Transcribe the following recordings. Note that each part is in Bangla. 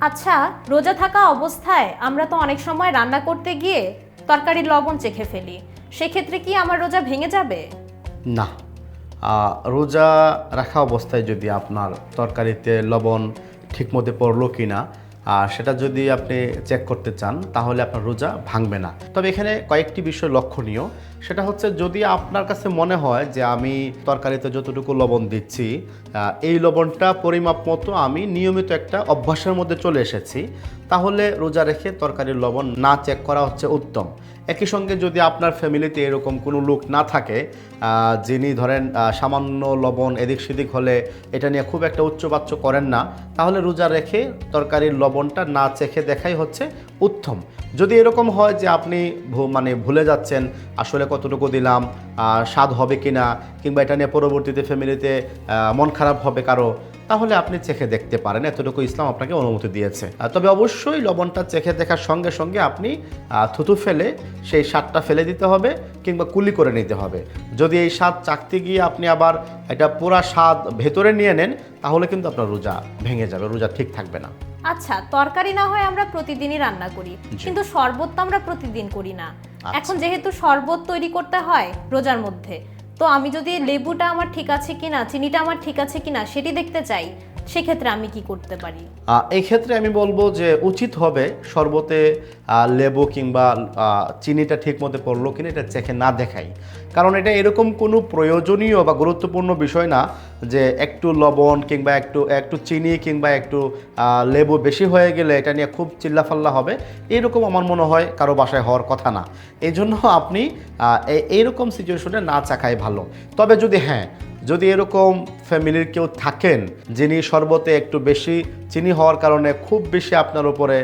আচ্ছা, রোজা থাকা অবস্থায় আমরা তো অনেক সময় রান্না করতে গিয়ে তরকারির লবণ চেখে ফেলি, সেক্ষেত্রে কি আমার রোজা ভেঙে যাবে? না, রোজা রাখা অবস্থায় যদি আপনার তরকারিতে লবণ ঠিকমতো পড়লো কি না সেটা যদি আপনি চেক করতে চান তাহলে আপনার রোজা ভাঙবে না। তবে এখানে কয়েকটি বিষয় লক্ষণীয়। সেটা হচ্ছে যদি আপনার কাছে মনে হয় যে আমি তরকারিতে যতটুকু লবণ দিচ্ছি এই লবণটা পরিমাপ মতো আমি নিয়মিত একটা অভ্যাসের মধ্যে চলে এসেছি, তাহলে রোজা রেখে তরকারির লবণ না চেক করা হচ্ছে উত্তম। একই সঙ্গে যদি আপনার ফ্যামিলিতে এরকম কোনো লোক না থাকে যিনি ধরেন সামান্য লবণ এদিক সেদিক হলে এটা নিয়ে খুব একটা উচ্চবাচ্য করেন না, তাহলে রোজা রেখে তরকারির লবণটা না চেখে দেখাই হচ্ছে উত্তম। যদি এরকম হয় যে আপনি ভুলে যাচ্ছেন আসলে কতটুকু দিলাম, স্বাদ হবে কি না, কিংবা এটা নিয়ে পরবর্তীতে ফ্যামিলিতে মন খারাপ হবে কারো, তাহলে আপনি চেখে দেখতে পারেন, এতটুকু ইসলাম আপনাকে অনুমতি দিয়েছে। তবে অবশ্যই লবণটা চেখে দেখার সঙ্গে সঙ্গে আপনি থুতু ফেলে সেই স্বাদটা ফেলে দিতে হবে কিংবা কুলি করে নিতে হবে। যদি এই স্বাদ চাকতে গিয়ে আপনি আবার এটা পুরা স্বাদ ভেতরে নিয়ে নেন তাহলে কিন্তু আপনার রোজা ভেঙে যাবে, রোজা ঠিক থাকবে না। আচ্ছা, তরকারি না হয় আমরা প্রতিদিনই রান্না করি, কিন্তু শরবত তো আমরা প্রতিদিন করি না। এখন যেহেতু শরবত তৈরি করতে হয় রোজার মধ্যে, তো আমি যদি লেবুটা আমার ঠিক আছে কিনা, চিনিটা আমার ঠিক আছে কিনা সেটি দেখতে চাই, সেক্ষেত্রে আমি কি করতে পারি? এই ক্ষেত্রে আমি বলবো যে উচিত হবে শরবতে লেবু কিংবা চিনিটা ঠিক মতো পড়লো কিনা এটা চেখে না দেখাই। কারণ এটা এরকম কোনো প্রয়োজনীয় বা গুরুত্বপূর্ণ বিষয় না যে একটু লবণ কিংবা একটু চিনি কিংবা একটু লেবু বেশি হয়ে গেলে এটা নিয়ে খুব চিল্লাফাল্লা হবে, এরকম আমার মনে হয় কারো বাসায় হওয়ার কথা না। এই জন্য আপনি এইরকম সিচুয়েশনে না চাখাই ভালো। তবে যদি এরকম ফ্যামিলির কেউ থাকেন যিনি শরবতে একটু বেশি চিনি হওয়ার কারণে খুব বেশি আপনার উপরে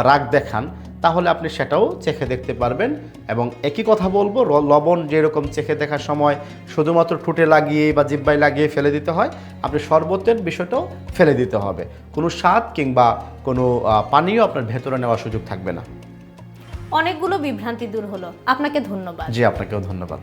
রাগ দেখান, তাহলে আপনি সেটাও চেখে দেখতে পারবেন। এবং একই কথা বলবো, লবণ যেরকম চেখে দেখার সময় শুধুমাত্র ঠোঁটে লাগিয়ে বা জিহ্বায় লাগিয়ে ফেলে দিতে হয়, আপনি শরবতের বিষয়টাও ফেলে দিতে হবে। কোনো স্বাদ কিংবা কোনো পানীয় আপনার ভেতরে নেওয়ার সুযোগ থাকবে না। অনেকগুলো বিভ্রান্তি দূর হলো, আপনাকে ধন্যবাদ। জি, আপনাকেও ধন্যবাদ।